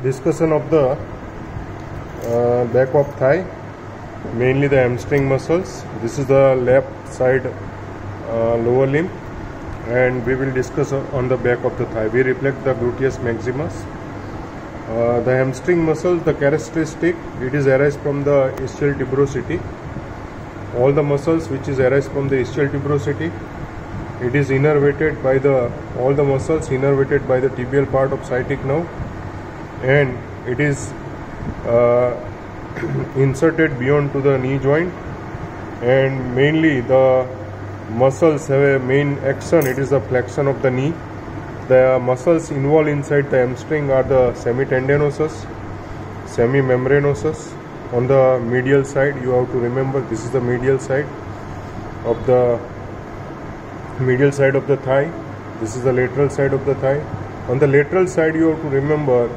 discussion of the back of thigh, mainly the hamstring muscles. This is the left side lower limb, and we will discuss on the back of the thigh. We reflect the gluteus maximus. The hamstring muscles, the characteristic, it is arise from the ischial tuberosity. All the muscles which is arise from the ischial tuberosity, it is innervated by all the muscles innervated by the tibial part of sciatic nerve, and it is inserted beyond to the knee joint. And mainly the muscles have a main action, it is the flexion of the knee. The muscles involved inside the hamstring are the semitendinosus, semimembranosus. On the medial side, you have to remember this is the medial side of the thigh. This is the lateral side of the thigh. On the lateral side, you have to remember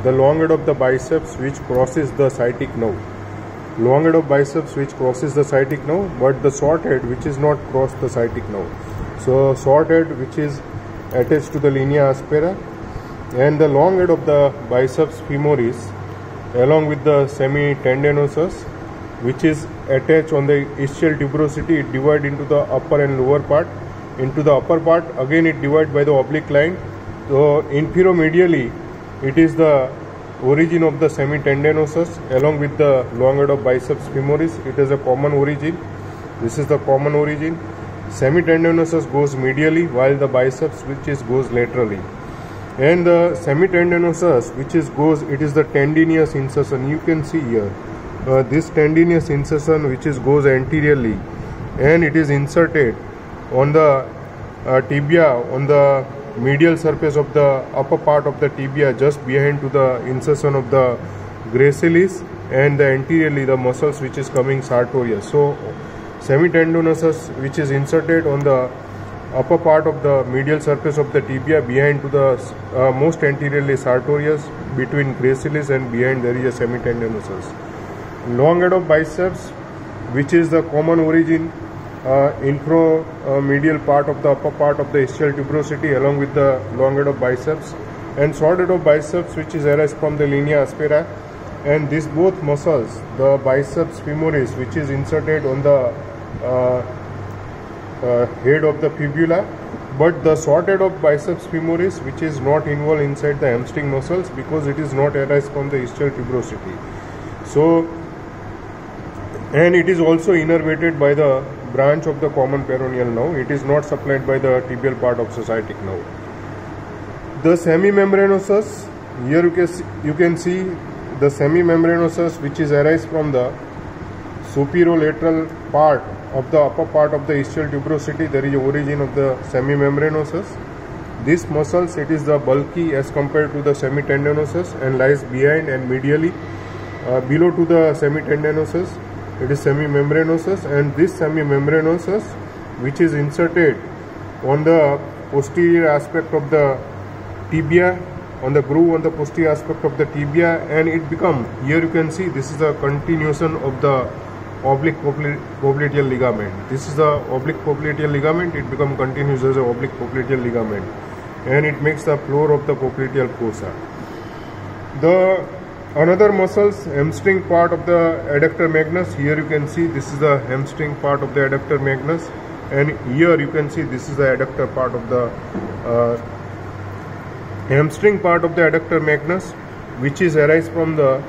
the long head of the biceps which crosses the sciatic nerve. Long head of biceps which crosses the sciatic nerve, but the short head which is not cross the sciatic nerve. So short head which is attached to the linea aspera, and the long head of the biceps femoris along with the semitendinosus which is attached on the ischial tuberosity. It divides into the upper and lower part. Into the upper part again it divides by the oblique line. So inferior-medially it is the origin of the semitendinosus along with the long head of biceps femoris. It is a common origin. This is the common origin. Semitendinosus goes medially while the biceps which is goes laterally. And the semitendinosus which is goes, it is the tendinous insertion. You can see here this tendinous insertion which is goes anteriorly, and it is inserted on the tibia, on the medial surface of the upper part of the tibia, just behind to the insertion of the gracilis, and the anteriorly the muscles which is coming sartorius. So semitendinosus which is inserted on the upper part of the medial surface of the tibia, behind to the most anteriorly sartorius, between gracilis and behind there is a semitendinosus. Long head of biceps which is the common origin infra-medial part of the upper part of the ischial tuberosity along with the long head of biceps, and short head of biceps which is arise from the linea aspera. And these both muscles, the biceps femoris which is inserted on the head of the fibula, but the short head of biceps femoris which is not involved inside the hamstring muscles because it is not arise from the ischial tuberosity. So, and it is also innervated by the branch of the common peroneal nerve. It is not supplied by the tibial part of the sciatic nerve. The semimembranosus, here you can see the semimembranosus which is arise from the superolateral part of the upper part of the ischial tuberosity. There is a origin of the semimembranosus. This muscles, it is the bulky as compared to the semitendinosus and lies behind and medially below to the semitendinosus. It is semimembranosus, and this semimembranosus which is inserted on the posterior aspect of the tibia, on the groove on the posterior aspect of the tibia, and it become, here you can see this is a continuation of the oblique popliteal ligament. This is the oblique popliteal ligament. It become continuous as a oblique popliteal ligament, and it makes the floor of the popliteal fossa. The another muscles, hamstring part of the adductor magnus. Here you can see this is the hamstring part of the adductor magnus, and here you can see this is the adductor part of the hamstring part of the adductor magnus, which is arise from the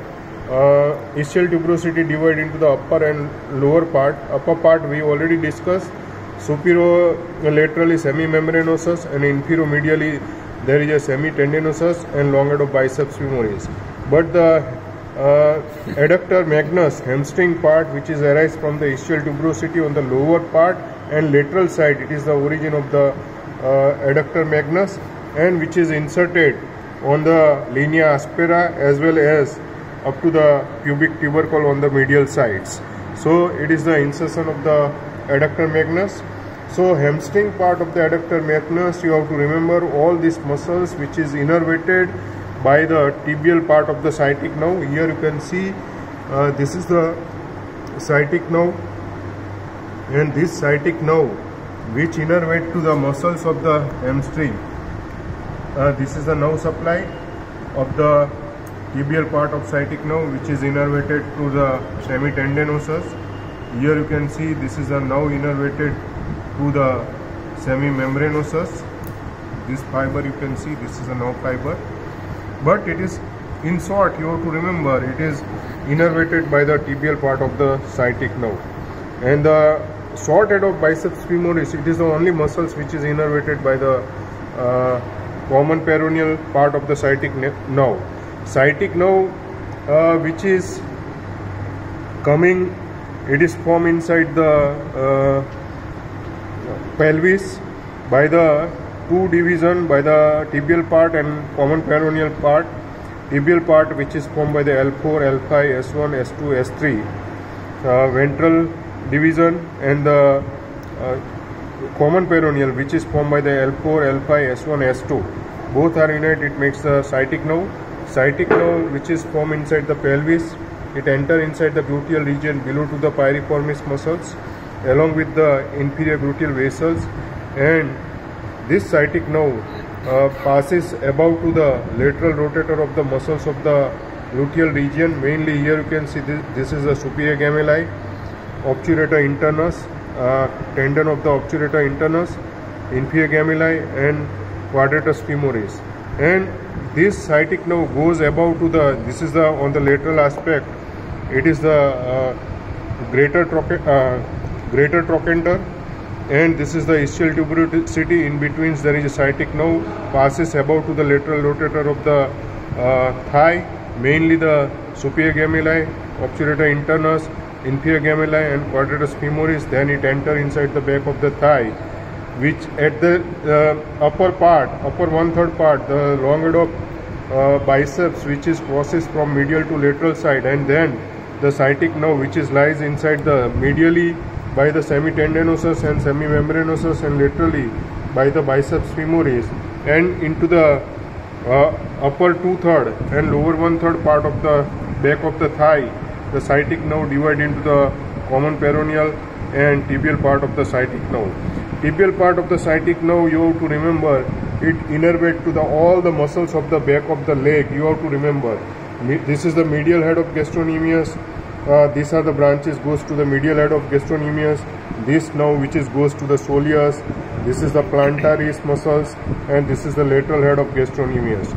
ischial tuberosity divided into the upper and lower part. Upper part we already discussed, superolaterally semimembranosus, and inferior-medially there is a semitendinosus and long head of biceps femoris. But the adductor magnus, hamstring part which is arise from the ischial tuberosity on the lower part and lateral side, it is the origin of the adductor magnus, and which is inserted on the linea aspera as well as up to the pubic tubercle on the medial sides. So it is the insertion of the adductor magnus. So hamstring part of the adductor magnus, you have to remember all these muscles which is innervated by the tibial part of the sciatic nerve. Here you can see this is the sciatic nerve, and this sciatic nerve which innervate to the muscles of the hamstring. This is the nerve supply of the tibial part of sciatic nerve which is innervated to the semitendinosus. Here you can see this is a nerve innervated to the semimembranosus. This fiber you can see, this is a nerve fiber, but it is, in short, you have to remember, it is innervated by the tibial part of the sciatic nerve. And the short head of biceps femoris, it is the only muscles which is innervated by the common peroneal part of the sciatic nerve. Sciatic nerve which is coming, it is formed inside the pelvis by the two division, by the tibial part and common peroneal part. Tibial part which is formed by the L4, L5, S1, S2, S3 ventral division, and the common peroneal which is formed by the L4, L5, S1, S2. Both are united, it makes the sciatic nerve. Sciatic nerve which is formed inside the pelvis, it enter inside the gluteal region below to the piriformis muscles along with the inferior gluteal vessels, and this sciatic nerve passes above to the lateral rotator of the muscles of the gluteal region. Mainly here you can see this is the superior gemelli, obturator internus, tendon of the obturator internus, inferior gemelli and quadratus femoris. And this sciatic nerve goes above to the, this is the, on the lateral aspect, it is the greater trochanter, and this is the ischial tuberosity. In between there is a sciatic nerve, passes above to the lateral rotator of the thigh, mainly the superior gemelli, obturator internus, inferior gemelli and quadratus femoris. Then it enter inside the back of the thigh, which at the upper part, upper 1/3 part, the long head of biceps which is crosses from medial to lateral side, and then the sciatic nerve which is lies inside the medially by the semitendinosus and semimembranosus, and laterally by the biceps femoris, and into the upper 2/3 and lower 1/3 part of the back of the thigh. The sciatic nerve divide into the common peroneal and tibial part of the sciatic nerve. Tibial part of the sciatic nerve, you have to remember, it innervate to the all the muscles of the back of the leg. You have to remember, this is the medial head of gastrocnemius. These are the branches goes to the medial head of gastrocnemius. This nerve which is goes to the soleus. This is the plantaris muscles, and this is the lateral head of gastrocnemius.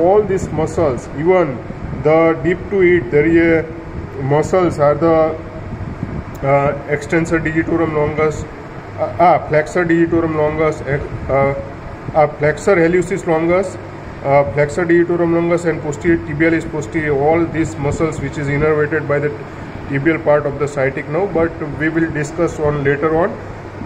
All these muscles, even the deep to it, there is a muscles are the extensor digitorum longus, flexor digitorum longus, flexor hallucis longus, flexor digitorum longus, and posterior tibialis posterior. All these muscles which is innervated by the tibial part of the sciatic nerve, but we will discuss on later on.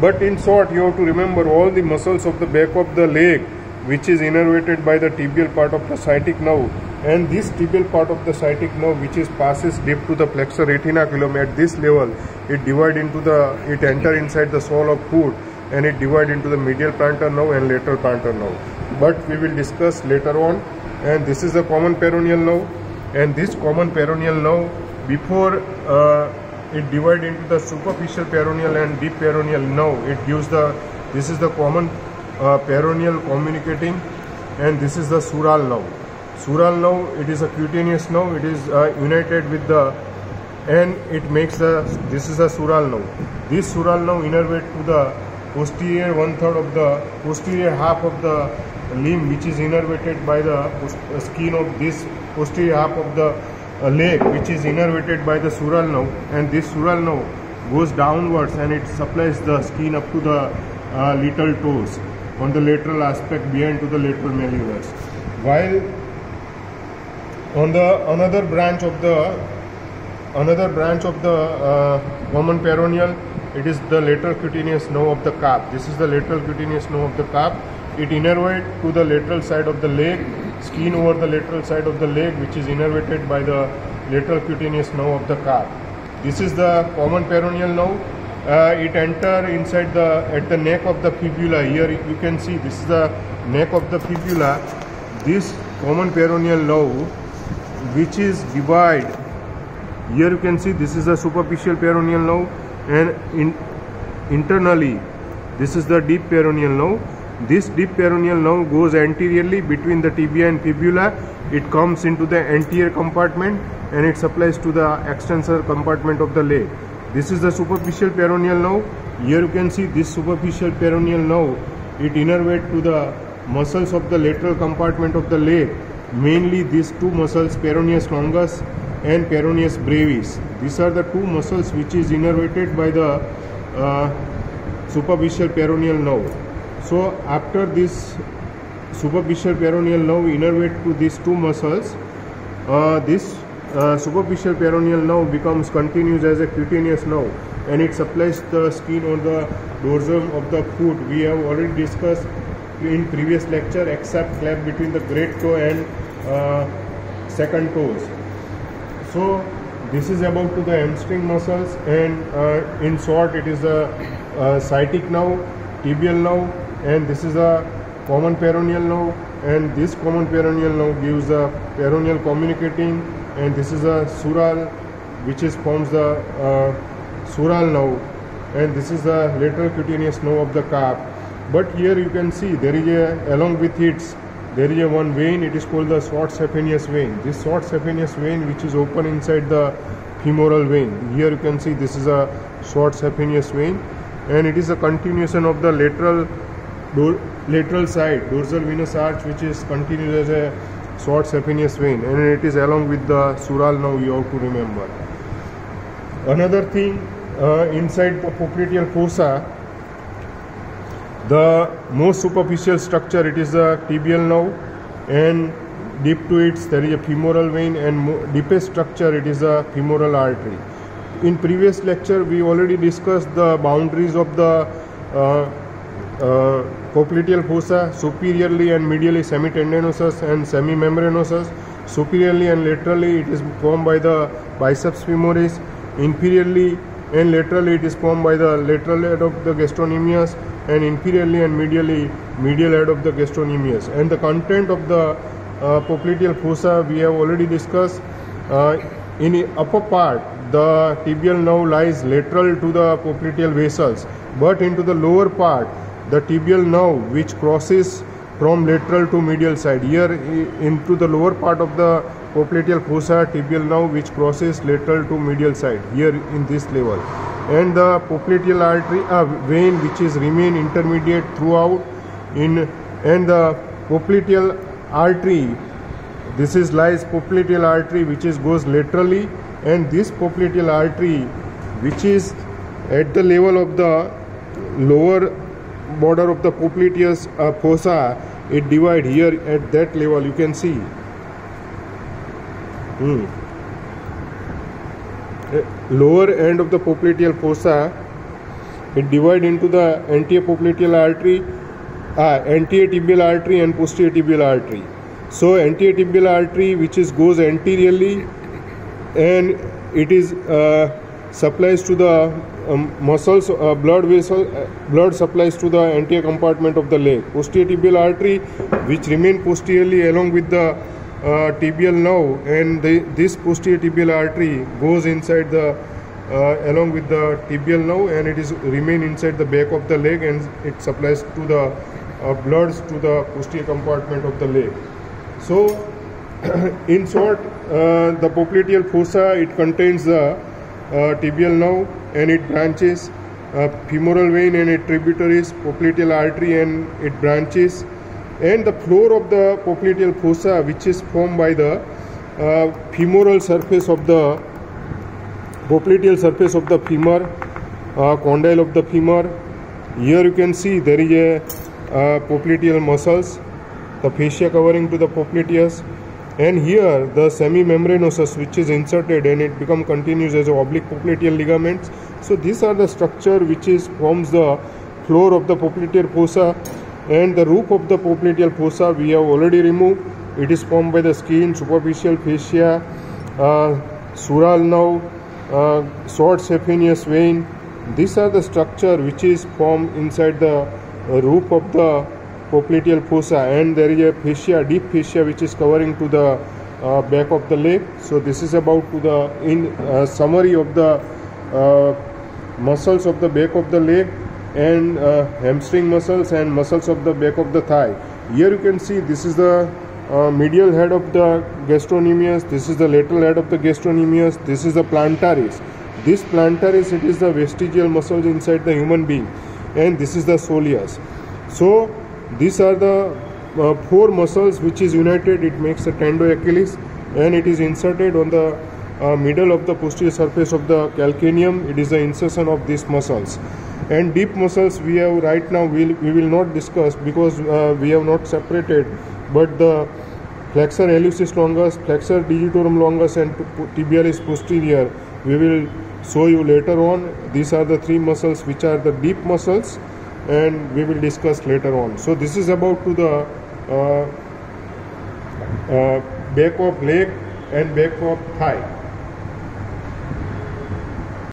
But in short, you have to remember all the muscles of the back of the leg which is innervated by the tibial part of the sciatic nerve, and this tibial part of the sciatic nerve which is passes deep to the flexor retinaculum. At this level, it divide into the, it enter inside the sole of foot, and it divide into the medial plantar nerve and lateral plantar nerve. But we will discuss later on. And this is the common peroneal nerve, and this common peroneal nerve, before it divide into the superficial peroneal and deep peroneal nerve, it gives the, this is the common peroneal communicating, and this is the sural nerve. Sural nerve, it is a cutaneous nerve, it is united with the, and it makes the, this is the sural nerve. This sural nerve innervate to the posterior 1/3 of the, posterior half of the limb, which is innervated by the skin of this posterior half of the leg, which is innervated by the sural nerve, and this sural nerve goes downwards and it supplies the skin up to the little toes on the lateral aspect behind to the lateral malleolus. While on the another branch of the common peroneal, it is the lateral cutaneous nerve of the calf. This is the lateral cutaneous nerve of the calf. It innervates to the lateral side of the leg, skin over the lateral side of the leg, which is innervated by the lateral cutaneous nerve of the calf. This is the common peroneal nerve. It enter inside the, at the neck of the fibula. Here you can see this is the neck of the fibula. This common peroneal nerve, which is divide. Here you can see this is the superficial peroneal nerve, and internally this is the deep peroneal nerve. This deep peroneal nerve goes anteriorly between the tibia and fibula, it comes into the anterior compartment and it supplies to the extensor compartment of the leg. This is the superficial peroneal nerve. Here you can see this superficial peroneal nerve, it innervates to the muscles of the lateral compartment of the leg, mainly these two muscles, peroneus longus and peroneus brevis. These are the two muscles which is innervated by the superficial peroneal nerve. So after this superficial peroneal nerve innervate to these two muscles, this superficial peroneal nerve becomes continuous as a cutaneous nerve, and it supplies the skin on the dorsum of the foot. We have already discussed in previous lecture, except flap between the great toe and second toes. So this is about to the hamstring muscles, and in short it is a sciatic nerve, tibial nerve, and this is a common peroneal nerve, and this common peroneal nerve gives the peroneal communicating, and this is a sural which is forms the sural nerve, and this is the lateral cutaneous nerve of the calf. But here you can see there is a, along with it, there is a one vein, it is called the short saphenous vein. This short saphenous vein which is open inside the femoral vein. Here you can see this is a short saphenous vein, and it is a continuation of the lateral side dorsal venous arch, which is continuous as a short saphenous vein, and it is along with the sural nerve, you have to remember. Another thing, inside the popliteal fossa, the most superficial structure, it is the tibial nerve, and deep to it there is a femoral vein, and deepest structure it is a femoral artery. In previous lecture we already discussed the boundaries of the popliteal fossa, superiorly and medially semitendinosus and semimembranosus. Superiorly and laterally it is formed by the biceps femoris. Inferiorly and laterally it is formed by the lateral head of the gastrocnemius, and inferiorly and medially medial head of the gastrocnemius. And the content of the popliteal fossa we have already discussed. In the upper part, the tibial nerve lies lateral to the popliteal vessels, but into the lower part, the tibial nerve which crosses from lateral to medial side. Here into the lower part of the popliteal fossa, tibial nerve which crosses lateral to medial side, here in this level. And the popliteal artery vein which is remain intermediate throughout in, and the popliteal artery, this is lies popliteal artery which is goes laterally, and this popliteal artery which is at the level of the lower border of the popliteus fossa, it divide here at that level, you can see. Lower end of the popliteal fossa, it divide into the anterior popliteal artery, anterior tibial artery and posterior tibial artery. So anterior tibial artery which is goes anteriorly, and it is supplies to the muscles, blood vessel, blood supplies to the anterior compartment of the leg. Posterior tibial artery which remain posteriorly along with the tibial nerve, and this posterior tibial artery goes inside the along with the tibial nerve, and it is remain inside the back of the leg, and it supplies to the bloods to the posterior compartment of the leg. So in short, the popliteal fossa, it contains the tibial nerve, and it branches femoral vein and its tributaries, popliteal artery and its branches, and the floor of the popliteal fossa which is formed by the femoral surface of the popliteal surface of the femur, condyle of the femur. Here you can see there is a popliteal muscles, the fascia covering to the popliteus, and here the semimembranosus which is inserted, and it become continuous as oblique popliteal ligaments. So these are the structure which is forms the floor of the popliteal fossa, and the roof of the popliteal fossa we have already removed. It is formed by the skin, superficial fascia, sural nerve, short saphenous vein. These are the structure which is formed inside the roof of the popliteal fossa, and there is a fascia, deep fascia which is covering to the back of the leg. So this is about to the summary of the muscles of the back of the leg, and hamstring muscles and muscles of the back of the thigh. Here you can see this is the medial head of the gastrocnemius. This is the lateral head of the gastrocnemius. This is the plantaris. This plantaris, it is the vestigial muscles inside the human being, and this is the soleus. So these are the four muscles which is united. It makes a tendo Achilles, and it is inserted on the middle of the posterior surface of the calcaneum. It is the insertion of these muscles. And deep muscles we have right now, we will not discuss because we have not separated, but the flexor hallucis longus, flexor digitorum longus, and tibialis posterior we will show you later on. These are the three muscles which are the deep muscles, and we will discuss later on. So this is about to the back of leg and back of thigh.